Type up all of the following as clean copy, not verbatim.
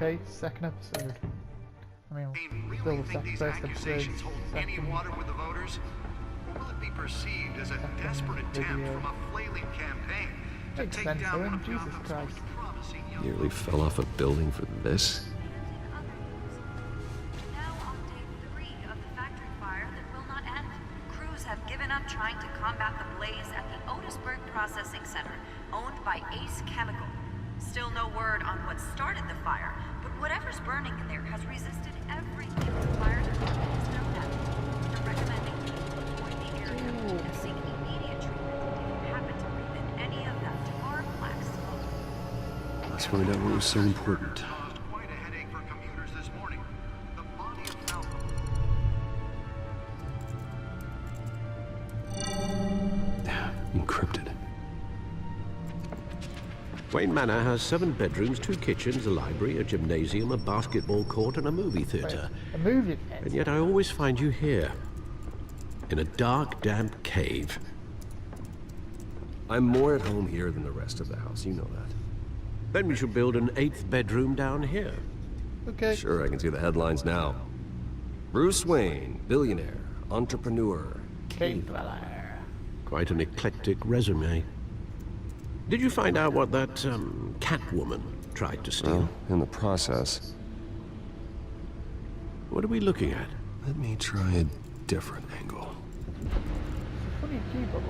Okay, second episode. I mean, Really still the think these first episode. accusations hold any water with the voters? Or will it be perceived as a desperate attempt from a flailing campaign to Makes take sense, down one Aaron. of Jesus Gotham's Christ. most promising young Nearly fell off a building for this. Now on day 3 of the factory fire that will not end. Crews have given up trying to combat the blaze at the Otisburg Processing Center, owned by Ace Chemical. Still no word on what started the fire, but whatever's burning in there has resisted everything the fire department has thrown at it. They're recommending people avoid the area and seek immediate treatment if you happen to breathe in any of that tar black smoke. Let's find out what was so important. caused quite a headache for commuters this morning. The body of Falco. Encrypted. Wayne Manor has 7 bedrooms, 2 kitchens, a library, a gymnasium, a basketball court, and a movie theatre. A movie. And yet I always find you here, in a dark, damp cave. I'm more at home here than the rest of the house, you know that. Then we should build an 8th bedroom down here. Okay. Sure, I can see the headlines now. Bruce Wayne, billionaire, entrepreneur, Cave dweller. Quite an eclectic resume. Did you find out what that, Catwoman tried to steal? Well, in the process. What are we looking at? Let me try a different angle. Funny keyboard.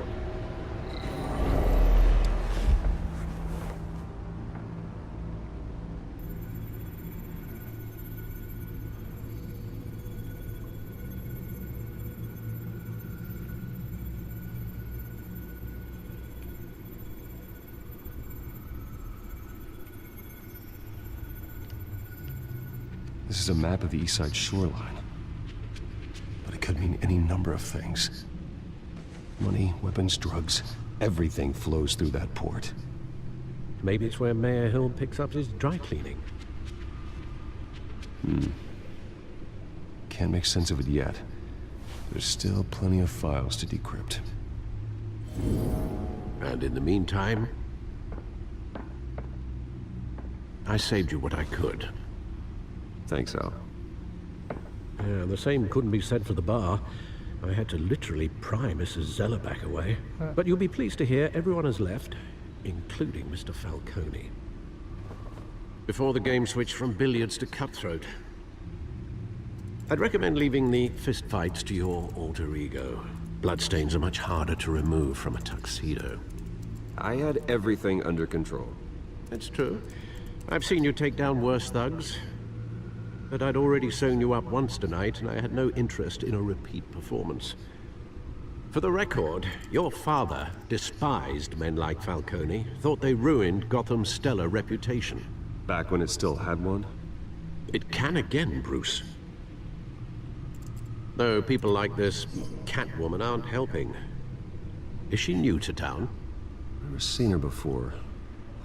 This is a map of the East Side shoreline. But it could mean any number of things. Money, weapons, drugs, everything flows through that port. Maybe it's where Mayor Hill picks up his dry cleaning. Can't make sense of it yet. There's still plenty of files to decrypt. And in the meantime, I saved you what I could. Thanks, Al. Yeah, the same couldn't be said for the bar. I had to literally pry Mrs. Zeller back away. But you'll be pleased to hear everyone has left, including Mr. Falcone. Before the game switched from billiards to cutthroat. I'd recommend leaving the fistfights to your alter ego. Bloodstains are much harder to remove from a tuxedo. I had everything under control. That's true. I've seen you take down worse thugs. But I'd already sewn you up once tonight, and I had no interest in a repeat performance. For the record, your father despised men like Falcone, thought they ruined Gotham's stellar reputation. Back when it still had one? It can again, Bruce. Though people like this Catwoman aren't helping. Is she new to town? Never seen her before.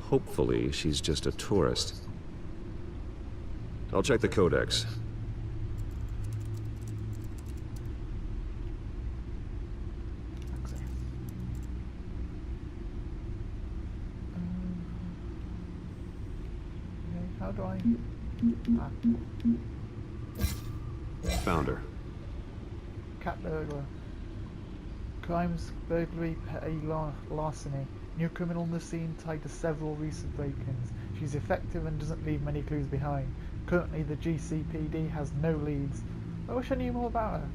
Hopefully, she's just a tourist. I'll check the codex. How do I? Found her. Cat burglar. Crimes, burglary, petty larceny. New criminal on the scene tied to several recent break-ins. She's effective and doesn't leave many clues behind. Currently, the GCPD has no leads. I wish I knew more about her.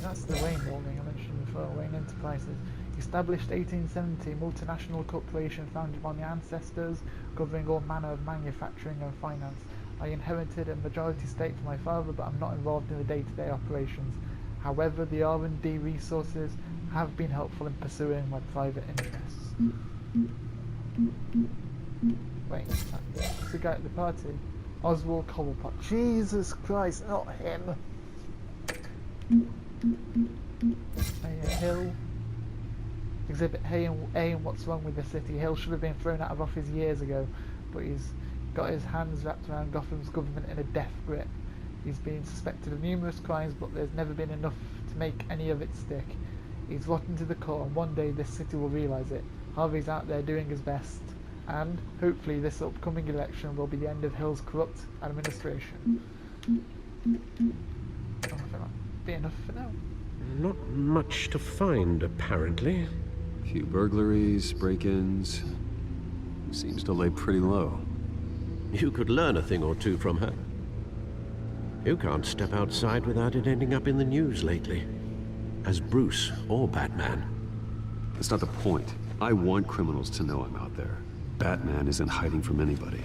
That's the Wayne holding I mentioned before, Wayne Enterprises. Established 1870, multinational corporation founded by my ancestors, covering all manner of manufacturing and finance. I inherited a majority stake from my father, but I'm not involved in the day-to-day operations. However, the R&D resources have been helpful in pursuing my private interests. Wait, that's the guy at the party. Oswald Cobblepot. Jesus Christ, not him! Hill. Exhibit A and What's Wrong with the City. Hill should have been thrown out of office years ago, but he's got his hands wrapped around Gotham's government in a death grip. He's been suspected of numerous crimes, but there's never been enough to make any of it stick. He's rotten to the core, and one day this city will realise it. Harvey's out there doing his best, and hopefully this upcoming election will be the end of Hill's corrupt administration. I think that'll be enough for now. Not much to find, apparently. A few burglaries, break-ins. Seems to lay pretty low. You could learn a thing or two from her. You can't step outside without it ending up in the news lately. As Bruce or Batman. That's not the point. I want criminals to know I'm out there. Batman isn't hiding from anybody.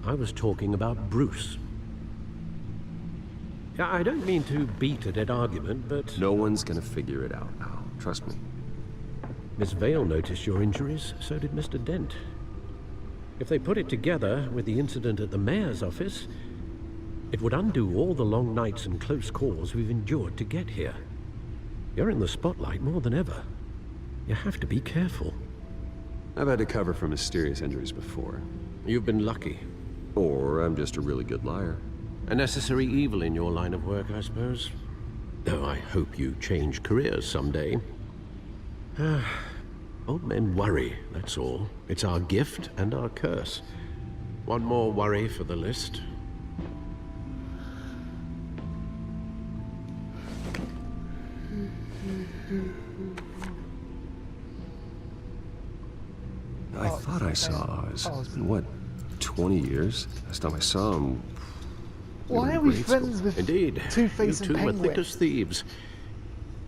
I was talking about Bruce. Yeah, I don't mean to beat a dead argument, but... No one's gonna figure it out, Al. Trust me. Miss Vale noticed your injuries, so did Mr. Dent. If they put it together with the incident at the mayor's office, it would undo all the long nights and close calls we've endured to get here. You're in the spotlight more than ever. You have to be careful. I've had to cover for mysterious injuries before. You've been lucky. Or I'm just a really good liar. A necessary evil in your line of work, I suppose. Though I hope you change careers someday. Old men worry, that's all. It's our gift and our curse. One more worry for the list. I thought I saw Oz. It's been, what, 20 years? Last time I saw him... Why are we friends with Indeed. Two-Face You and two were thick Penguin? as thieves.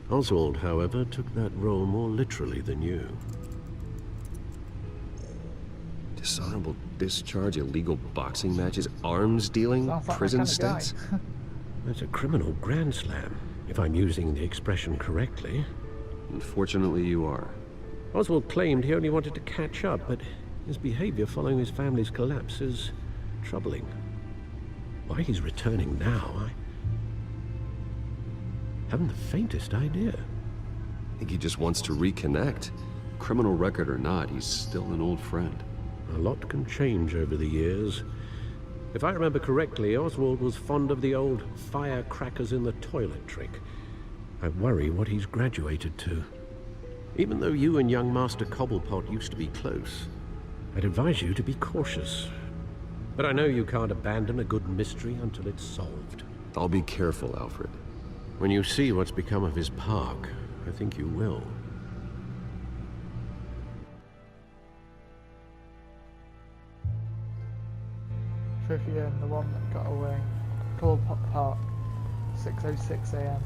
Oswald, however, took that role more literally than you. Dishonorable discharge, illegal boxing matches, arms dealing, Sounds like my prison kind of guy. stints. That's a criminal grand slam, if I'm using the expression correctly. Unfortunately, you are. Oswald claimed he only wanted to catch up, but his behavior following his family's collapse is troubling. Why he's returning now, I haven't the faintest idea. I think he just wants to reconnect. Criminal record or not, he's still an old friend. A lot can change over the years. If I remember correctly, Oswald was fond of the old firecrackers in the toilet trick. I worry what he's graduated to. Even though you and young Master Cobblepot used to be close, I'd advise you to be cautious. But I know you can't abandon a good mystery until it's solved. I'll be careful, Alfred. When you see what's become of his park, I think you will. Trivia and the one that got away. Cobblepot Park, 6:06 a.m.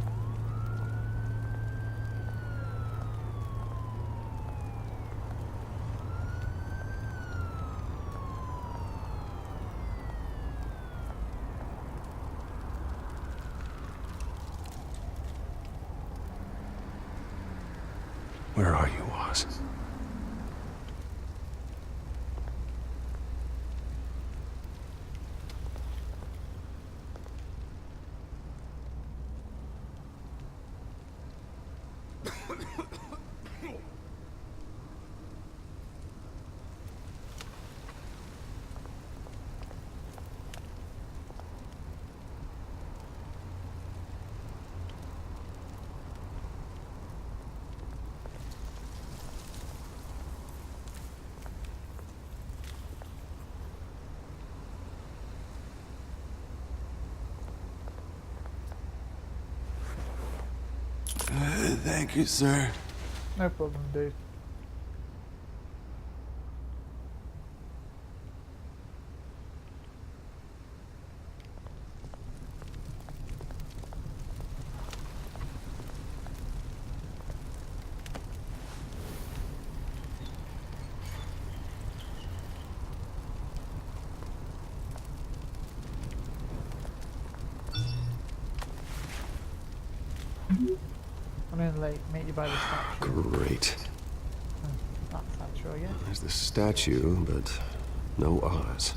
Where are you, Oz? Thank you, sir. No problem, dude. I'm in late. Meet you by the statue. Great. That statue, I guess. There's the statue, but no Oz.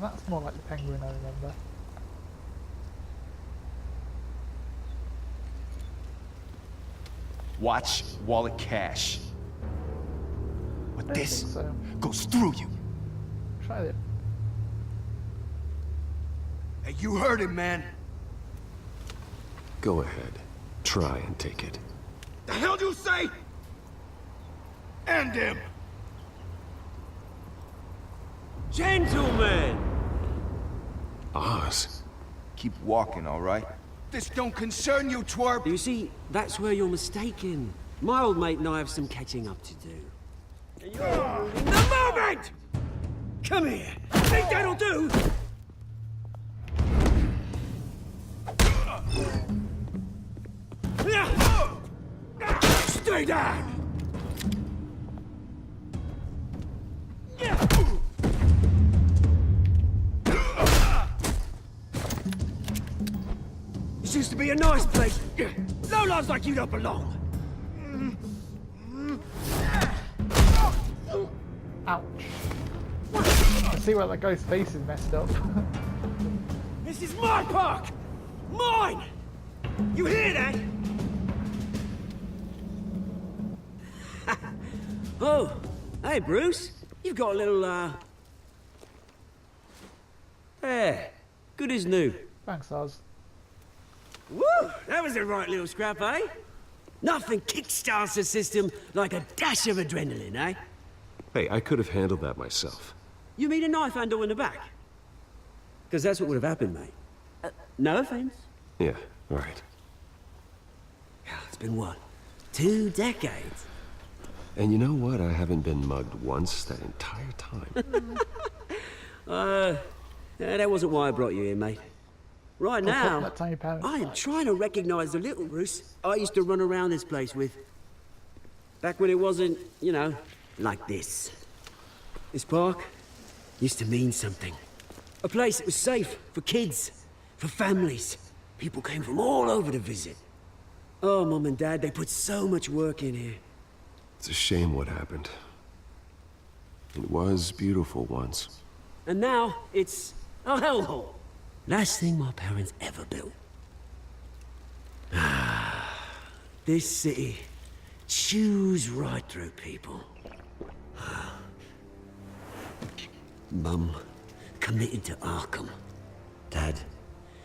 That's more like the penguin I remember. Watch wallet cash. But Don't this think so. goes through you. Try it. Hey, you heard it, man. Go ahead. Try and take it. The hell do you say? End him. Gentlemen! Oz. Keep walking, all right? This don't concern you, twerp. You see, that's where you're mistaken. My old mate and I have some catching up to do. And you're in the moment! Come here. Think that'll do? Stay down! This used to be a nice place. No lives like you don't belong. Ouch. I see where that guy's face is messed up. This is my park! Mine! You hear that? Oh, hey Bruce. You've got a little, There. Good as new. Thanks, Oz. Woo! That was a right little scrap, eh? Nothing kickstarts the system like a dash of adrenaline, eh? Hey, I could have handled that myself. You mean a knife handle in the back? Because that's what would have happened, mate. No offense. Yeah, right. It's been what? 2 decades? And you know what? I haven't been mugged once that entire time. That wasn't why I brought you here, mate. Right now, That time your parents I am trying to recognize the little Bruce I used to run around this place with. Back when it wasn't, you know, like this. This park used to mean something. A place that was safe for kids, for families. People came from all over to visit. Oh, Mum and Dad, they put so much work in here. It's a shame what happened. It was beautiful once. And now, it's a hellhole. Last thing my parents ever built. This city chews right through people. Mum committed to Arkham. Dad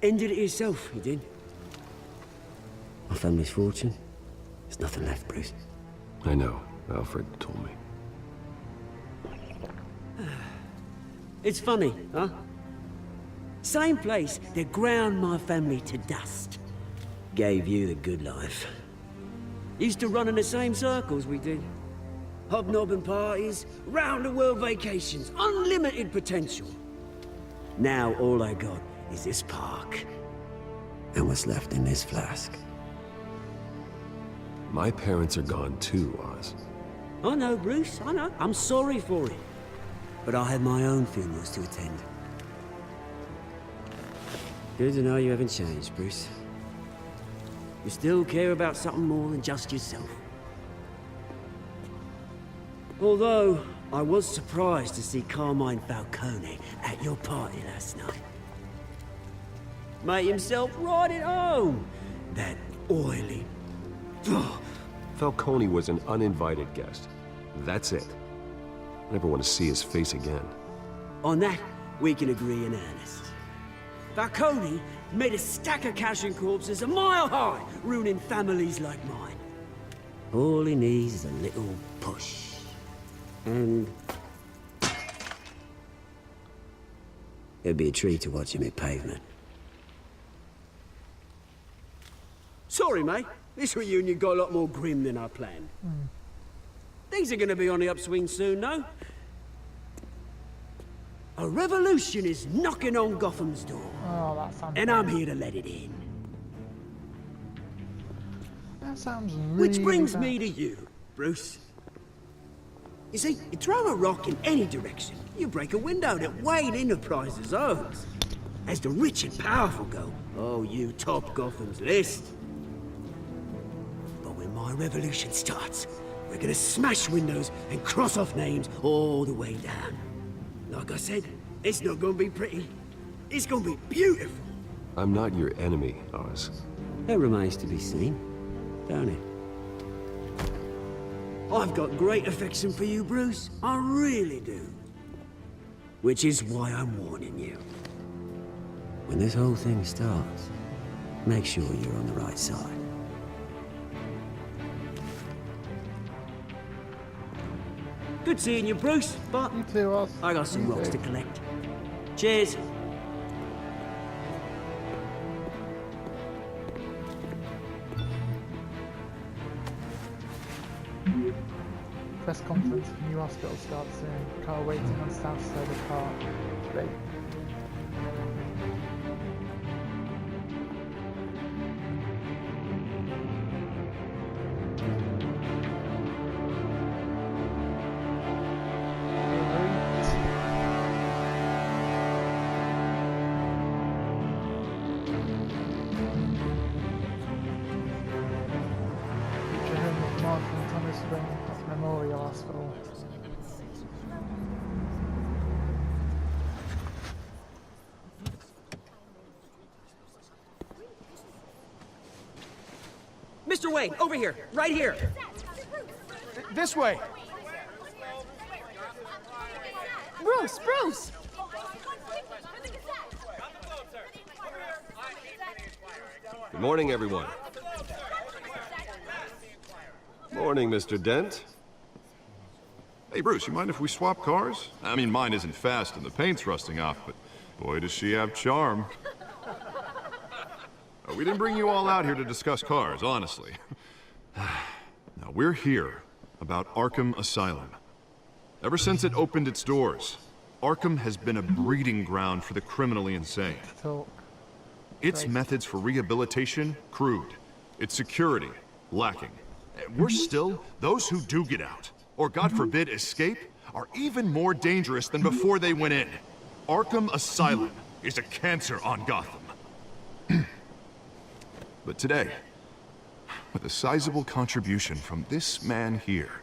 ended it himself, he did. My family's fortune, there's nothing left, Bruce. I know. Alfred told me. It's funny, huh? Same place that ground my family to dust. Gave you the good life. Used to run in the same circles we did. Hobnobbing parties, round-the-world vacations, unlimited potential. Now all I got is this park. And what's left in this flask. My parents are gone too, Oz. I know, Bruce, I know. I'm sorry for it. But I have my own funerals to attend. Good to know you haven't changed, Bruce. You still care about something more than just yourself. Although, I was surprised to see Carmine Falcone at your party last night. Made himself right at home. That oily... Falcone was an uninvited guest. That's it. I never want to see his face again. On that, we can agree in earnest. Falcone made a stack of cash and corpses a mile high, ruining families like mine. All he needs is a little push. And... it'd be a treat to watch him hit pavement. Sorry, mate. This reunion got a lot more grim than I planned. Things are gonna be on the upswing soon, no? A revolution is knocking on Gotham's door. Oh, that sounds. And I'm here to let it in. That sounds really Which brings bad. me to you, Bruce. You see, you throw a rock in any direction, you break a window that Wayne Enterprises owns. As the rich and powerful go, oh, you top Gotham's list. But when my revolution starts, we're gonna smash windows and cross off names all the way down. Like I said, It's not gonna be pretty. It's gonna be beautiful. I'm not your enemy, Oz. That remains to be seen, don't it? I've got great affection for you, Bruce. I really do. Which is why I'm warning you. When this whole thing starts, make sure you're on the right side. Good seeing you, Bruce, but You too, Oz. I got some You rocks too. to collect. Cheers. Press conference for new hospital starts soon. Car waiting on south side of park. Great. Future home of Mark and Thomas Wayne Memorial Hospital. Mr. Wayne, over here, right here. This way! Bruce, Bruce! Good morning, everyone. Morning, Mr. Dent. Hey, Bruce, you mind if we swap cars? I mean, mine isn't fast and the paint's rusting off, but boy, does she have charm. We didn't bring you all out here to discuss cars, honestly. Now, we're here about Arkham Asylum. Ever since it opened its doors, Arkham has been a breeding ground for the criminally insane. Talk. Its methods for rehabilitation, crude. Its security, lacking. Worse still, those who do get out, or God forbid escape, are even more dangerous than before they went in. Arkham Asylum is a cancer on Gotham. But today, with a sizable contribution from this man here,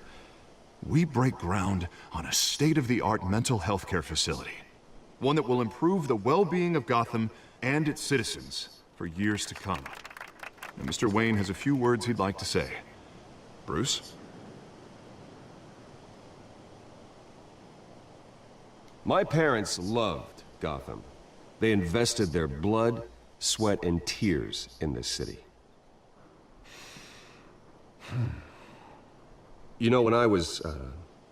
we break ground on a state-of-the-art mental health care facility. One that will improve the well-being of Gotham and its citizens for years to come. And Mr. Wayne has a few words he'd like to say. Bruce? My parents loved Gotham. They invested their blood, sweat, and tears in this city. You know, when I was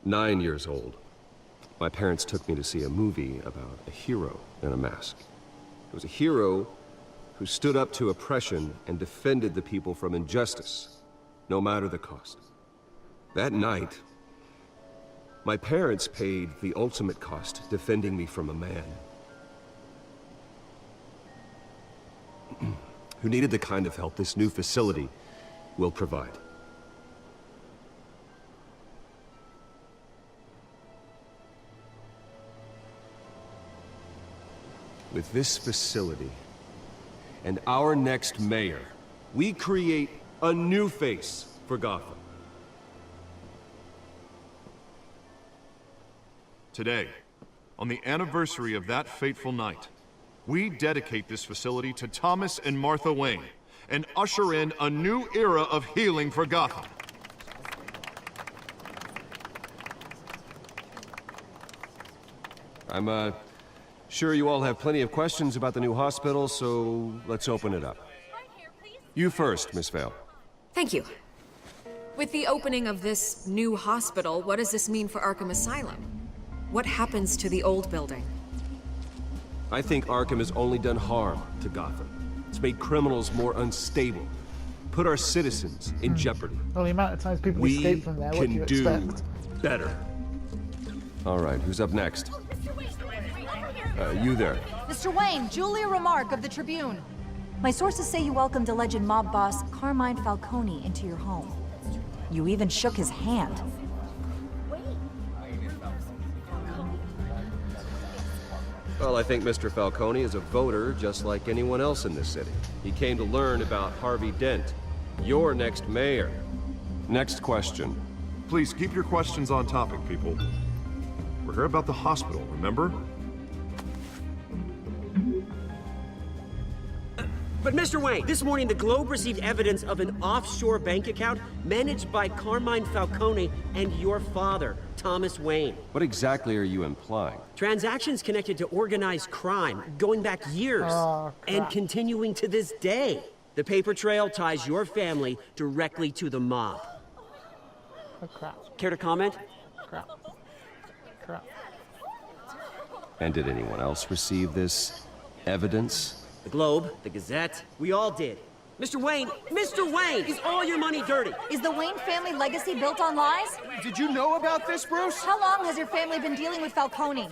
9 years old, my parents took me to see a movie about a hero in a mask. It was a hero who stood up to oppression and defended the people from injustice, no matter the cost. That night, my parents paid the ultimate cost defending me from a man who needed the kind of help this new facility will provide. With this facility and our next mayor, we create a new face for Gotham. Today, on the anniversary of that fateful night, we dedicate this facility to Thomas and Martha Wayne and usher in a new era of healing for Gotham. I'm sure you all have plenty of questions about the new hospital, so let's open it up. You first, Miss Vale. Thank you. With the opening of this new hospital, what does this mean for Arkham Asylum? What happens to the old building? I think Arkham has only done harm to Gotham. It's made criminals more unstable, put our citizens in jeopardy. Well, the amount of times people We escape from there, what do you can do expect? better. All right, who's up next? You there. Mr. Wayne, Julia Remark of the Tribune. My sources say you welcomed alleged mob boss Carmine Falcone into your home. You even shook his hand. Well, I think Mr. Falcone is a voter just like anyone else in this city. He came to learn about Harvey Dent, your next mayor. Next question. Please keep your questions on topic, people. We're here about the hospital, remember? But Mr. Wayne, this morning the Globe received evidence of an offshore bank account managed by Carmine Falcone and your father, Thomas Wayne. What exactly are you implying? Transactions connected to organized crime, going back years, and continuing to this day. The paper trail ties your family directly to the mob. Oh, crap. Care to comment? Crap. Crap. And did anyone else receive this evidence? The Globe, the Gazette, we all did. Mr. Wayne, is all your money dirty? Is the Wayne family legacy built on lies? Did you know about this, Bruce? How long has your family been dealing with Falcone?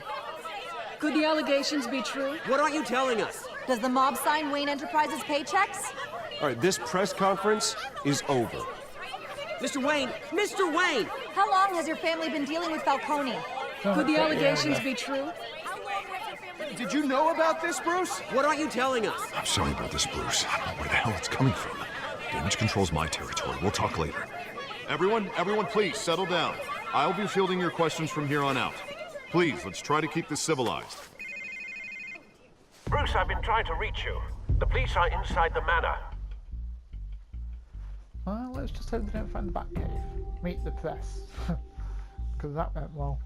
Could the allegations be true? What aren't you telling us? Does the mob sign Wayne Enterprises paychecks? All right, this press conference is over. Mr. Wayne! How long has your family been dealing with Falcone? Could the allegations be true? Did you know about this, Bruce? What aren't you telling us? I'm sorry about this, Bruce. I don't know where the hell it's coming from. Damage control's my territory. We'll talk later. Everyone, please, settle down. I'll be fielding your questions from here on out. Please, let's try to keep this civilized. Bruce, I've been trying to reach you. The police are inside the manor. Well, let's just hope they don't find the Batcave. Meet the press. Because that went well.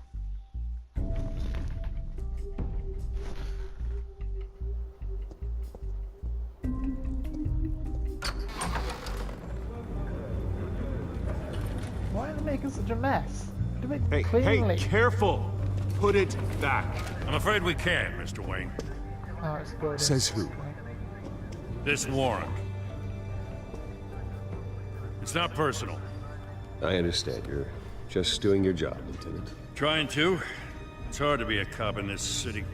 Why are they making such a mess? Do it cleanly. Hey, careful! Put it back. I'm afraid we can't, Mr. Wayne. Oh, it's good. Says who? This warrant. It's not personal. I understand. You're just doing your job, Lieutenant. Trying to. It's hard to be a cop in this city.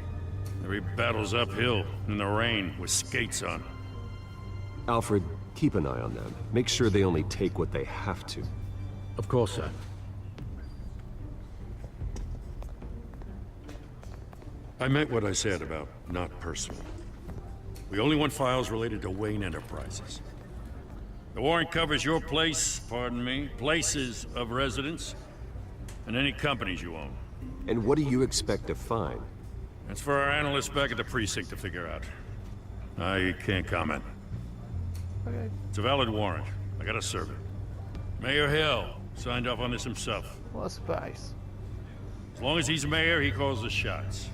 Every battle's uphill, in the rain, with skates on. Alfred, keep an eye on them. Make sure they only take what they have to. Of course, sir. I meant what I said about not personal. We only want files related to Wayne Enterprises. The warrant covers your place, pardon me, places of residence, and any companies you own. And what do you expect to find? That's for our analysts back at the precinct to figure out. I can't comment. Okay. It's a valid warrant. I gotta serve it. Mayor Hill signed off on this himself. What a surprise. As long as he's mayor, he calls the shots.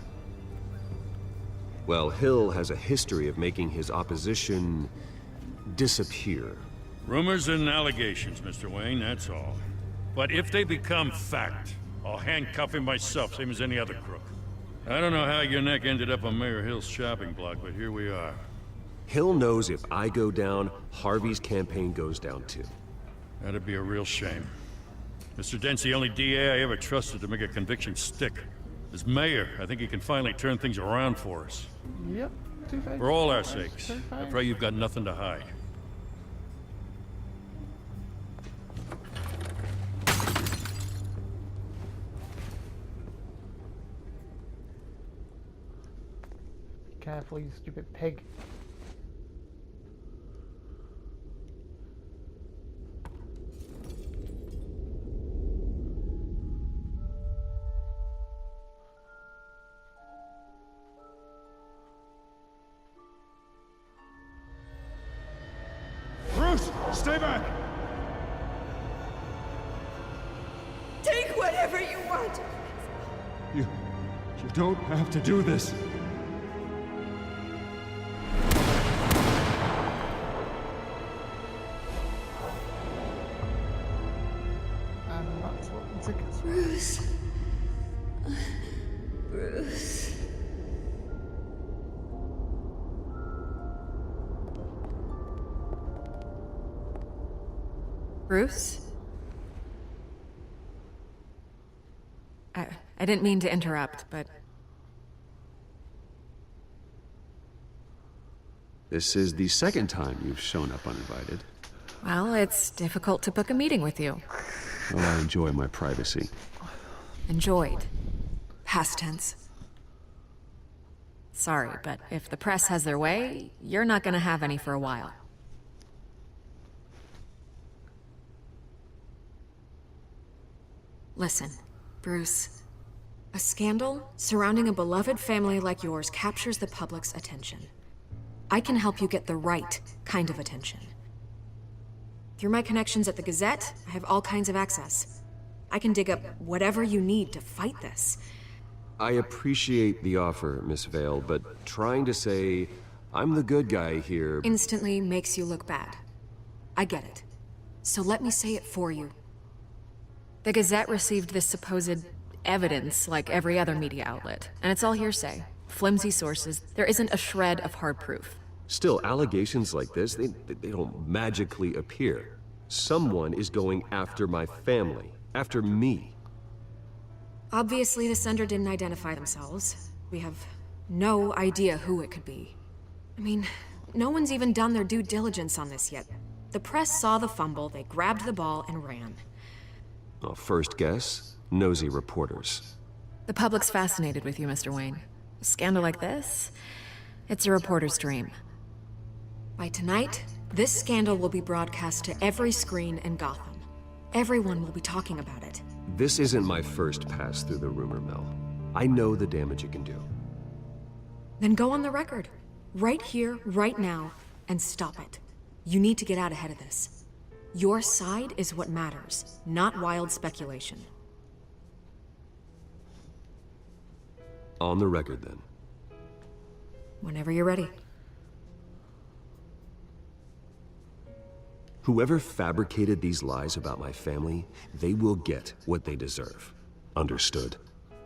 Well, Hill has a history of making his opposition disappear. Rumors and allegations, Mr. Wayne, that's all. But if they become fact, I'll handcuff him myself, same as any other crook. I don't know how your neck ended up on Mayor Hill's shopping block, but here we are. Hill knows if I go down, Harvey's campaign goes down too. That'd be a real shame. Mr. Dent's the only DA I ever trusted to make a conviction stick. As mayor, I think he can finally turn things around for us. Yep. Two-Face. For all our sakes, I pray you've got nothing to hide. Careful, you stupid pig. Bruce, stay back! Take whatever you want. You don't have to do this. And that's what the tickets were. Bruce. Bruce. Bruce? I didn't mean to interrupt, but... This is the second time you've shown up uninvited. Well, it's difficult to book a meeting with you. Well, I enjoy my privacy. Enjoyed. Past tense. Sorry, but if the press has their way, you're not gonna have any for a while. Listen, Bruce. A scandal surrounding a beloved family like yours captures the public's attention. I can help you get the right kind of attention. Through my connections at the Gazette, I have all kinds of access. I can dig up whatever you need to fight this. I appreciate the offer, Miss Vale, but trying to say I'm the good guy here... instantly makes you look bad. I get it. So let me say it for you. The Gazette received this supposed evidence like every other media outlet, and it's all hearsay. Flimsy sources. There isn't a shred of hard proof. Still, allegations like this, they don't magically appear. Someone is going after my family, after me. Obviously, the sender didn't identify themselves. We have no idea who it could be. I mean, no one's even done their due diligence on this yet. The press saw the fumble, they grabbed the ball and ran. Well, first guess, nosy reporters. The public's fascinated with you, Mr. Wayne. A scandal like this, it's a reporter's dream. By tonight, this scandal will be broadcast to every screen in Gotham. Everyone will be talking about it. This isn't my first pass through the rumor mill. I know the damage it can do. Then go on the record. Right here, right now, and stop it. You need to get out ahead of this. Your side is what matters, not wild speculation. On the record, then. Whenever you're ready. Whoever fabricated these lies about my family, they will get what they deserve. Understood?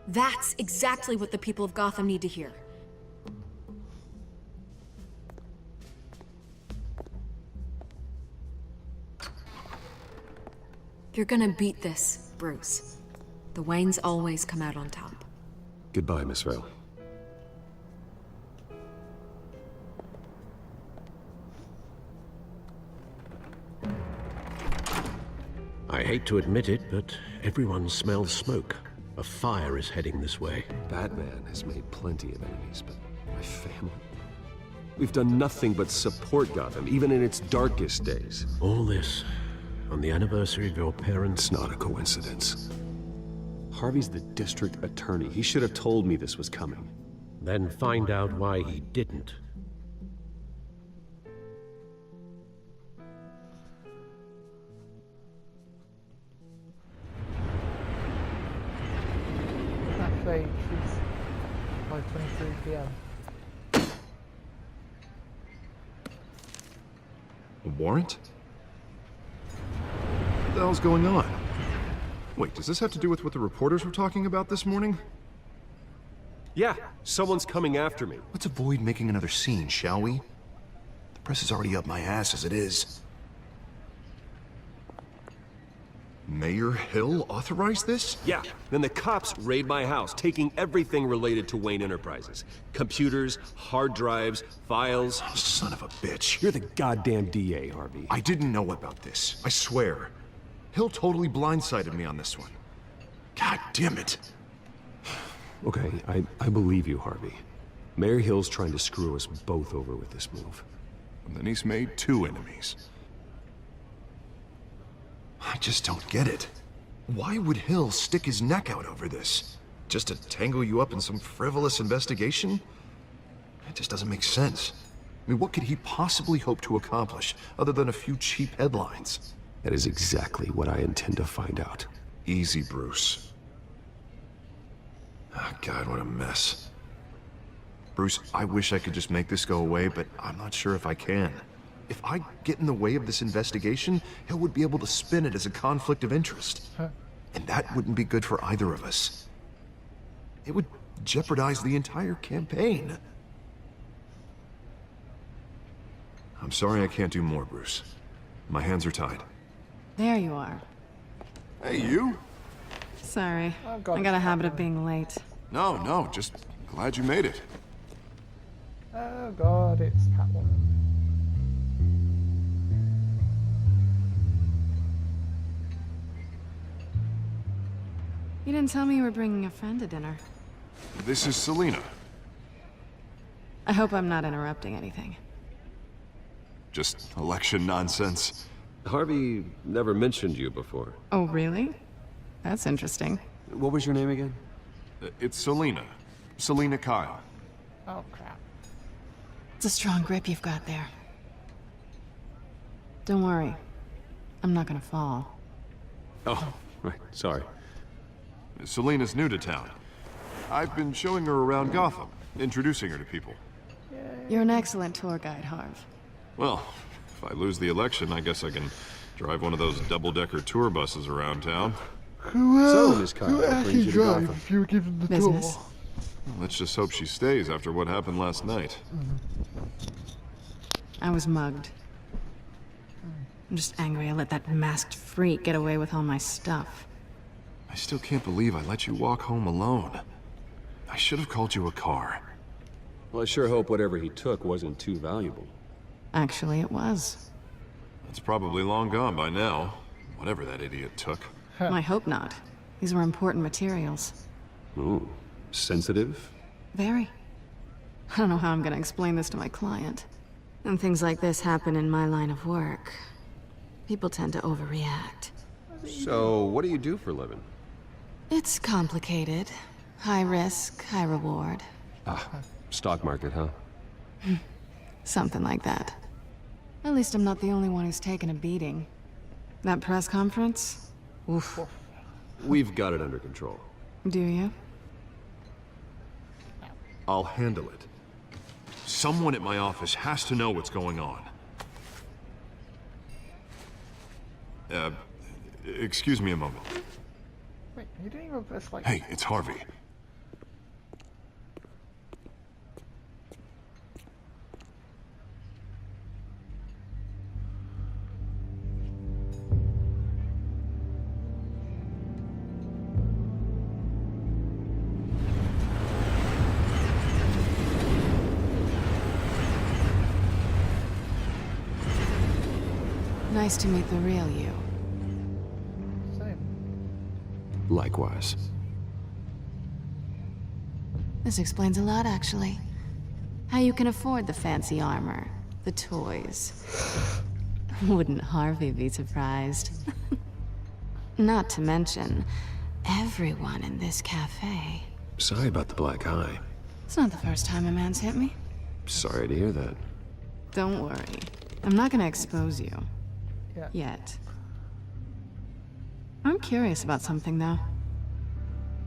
That's exactly what the people of Gotham need to hear. You're gonna beat this, Bruce. The Waynes always come out on top. Goodbye, Miss Vale. I hate to admit it, but everyone smells smoke. A fire is heading this way. Batman has made plenty of enemies, but my family... We've done nothing but support Gotham, even in its darkest days. All this on the anniversary of your parents'... It's not a coincidence. Harvey's the district attorney. He should have told me this was coming. Then find out why he didn't. Cafe, 5:23 p.m. A warrant? What the hell's going on? Wait, does this have to do with what the reporters were talking about this morning? Yeah, someone's coming after me. Let's avoid making another scene, shall we? The press is already up my ass as it is. Mayor Hill authorized this? Yeah, then the cops raid my house, taking everything related to Wayne Enterprises. Computers, hard drives, files. Oh, son of a bitch. You're the goddamn DA, Harvey. I didn't know about this, I swear. Hill totally blindsided me on this one. God damn it. Okay, I believe you, Harvey. Mayor Hill's trying to screw us both over with this move. And then he's made two enemies. I just don't get it. Why would Hill stick his neck out over this? Just to tangle you up in some frivolous investigation? It just doesn't make sense. I mean, what could he possibly hope to accomplish other than a few cheap headlines? That is exactly what I intend to find out. Easy, Bruce. Oh, God, what a mess. Bruce, I wish I could just make this go away, but I'm not sure if I can. If I get in the way of this investigation, Hill would be able to spin it as a conflict of interest. And that wouldn't be good for either of us. It would jeopardize the entire campaign. I'm sorry I can't do more, Bruce. My hands are tied. There you are. Hey, you? Sorry. Oh, God, I got a habit of being late. No, just glad you made it. Oh God, it's Catwoman. You didn't tell me you were bringing a friend to dinner. This is Selina. I hope I'm not interrupting anything. Just election nonsense. Harvey never mentioned you before. Oh, really? That's interesting. What was your name again? It's Selina. Selina Kyle. Oh crap. That's a strong grip you've got there. Don't worry. I'm not gonna fall. Oh, right, sorry. Selena's new to town. I've been showing her around Gotham, introducing her to people. You're an excellent tour guide, Harv. Well, if I lose the election, I guess I can drive one of those double-decker tour buses around town. So, Miss Kyle, who what brings actually you to drive Gotham? if you were given the Business. tour? Well, let's just hope she stays after what happened last night. I was mugged. I'm just angry I let that masked freak get away with all my stuff. I still can't believe I let you walk home alone. I should have called you a car. Well, I sure hope whatever he took wasn't too valuable. Actually, it was. It's probably long gone by now, whatever that idiot took. I hope not. These were important materials. Ooh, sensitive? Very. I don't know how I'm gonna explain this to my client. When things like this happen in my line of work, people tend to overreact. So, what do you do for a living? It's complicated. High risk, high reward. Ah, stock market, huh? Something like that. At least I'm not the only one who's taken a beating. That press conference? Oof. We've got it under control. Do you? I'll handle it. Someone at my office has to know what's going on. Excuse me a moment. Wait, you didn't even press like... Hey, it's Harvey. Nice to meet the real you. Same. Likewise. This explains a lot, actually. How you can afford the fancy armor, the toys. Wouldn't Harvey be surprised? Not to mention, everyone in this cafe. Sorry about the black eye. It's not the first time a man's hit me. Sorry to hear that. Don't worry. I'm not gonna expose you. Yeah. Yet. I'm curious about something, though.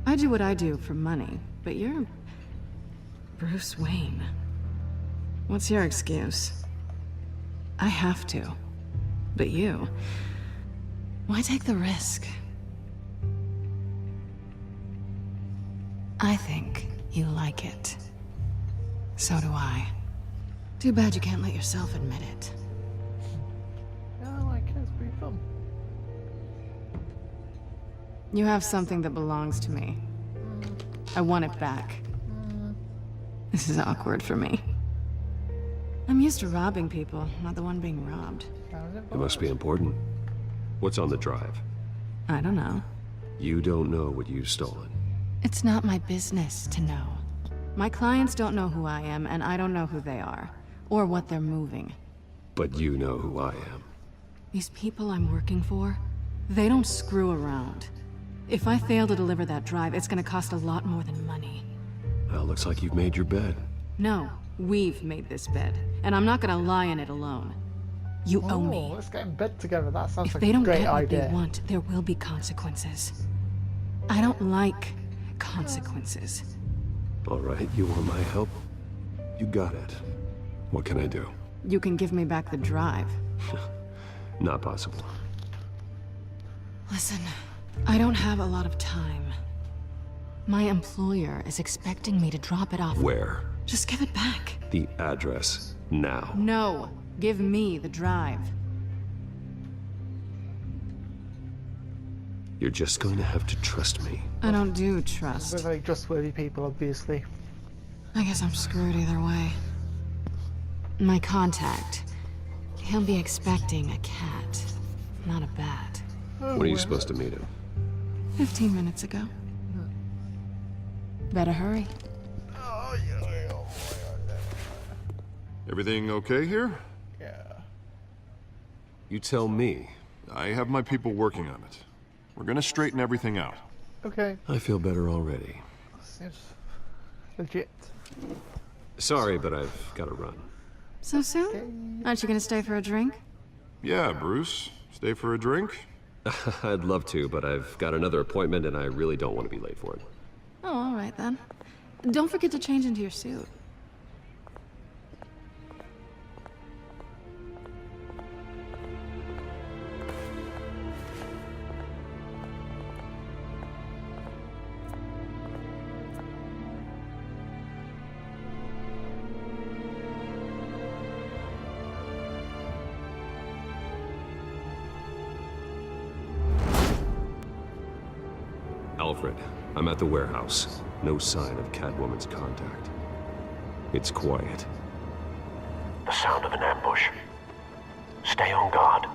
I do what I do for money, but you're... Bruce Wayne. What's your excuse? I have to. But you... Why take the risk? I think you like it. So do I. Too bad you can't let yourself admit it. Yeah, I like it. It's pretty fun. You have something that belongs to me. I want it back. This is awkward for me. I'm used to robbing people, not the one being robbed. It must be important. What's on the drive? I don't know. You don't know what you've stolen. It's not my business to know. My clients don't know who I am, and I don't know who they are, or what they're moving. But you know who I am. These people I'm working for, they don't screw around. If I fail to deliver that drive, it's gonna cost a lot more than money. Well, looks like you've made your bed. No, we've made this bed, and I'm not gonna lie in it alone. You owe me. Let's get in bed together. That sounds If like they a don't great get what idea. they want, there will be consequences. I don't like consequences. All right, you want my help? You got it. What can I do? You can give me back the drive. Not possible. Listen, I don't have a lot of time. My employer is expecting me to drop it off. Where? Just give it back. The address, now. No, give me the drive. You're just going to have to trust me. I don't do We're trust. very trustworthy people, obviously. I guess I'm screwed either way. My contact, he'll be expecting a cat, not a bat. When are you supposed to meet him? 15 minutes ago. Better hurry. Everything okay here? Yeah. You tell me. I have my people working on it. We're gonna straighten everything out. Okay. I feel better already. Seems legit. Sorry, but I've got to run. So soon? Aren't you gonna stay for a drink? Yeah, Bruce. Stay for a drink? I'd love to, but I've got another appointment and I really don't want to be late for it. Oh, all right then. Don't forget to change into your suit. Alfred, I'm at the warehouse. No sign of Catwoman's contact. It's quiet. The sound of an ambush. Stay on guard.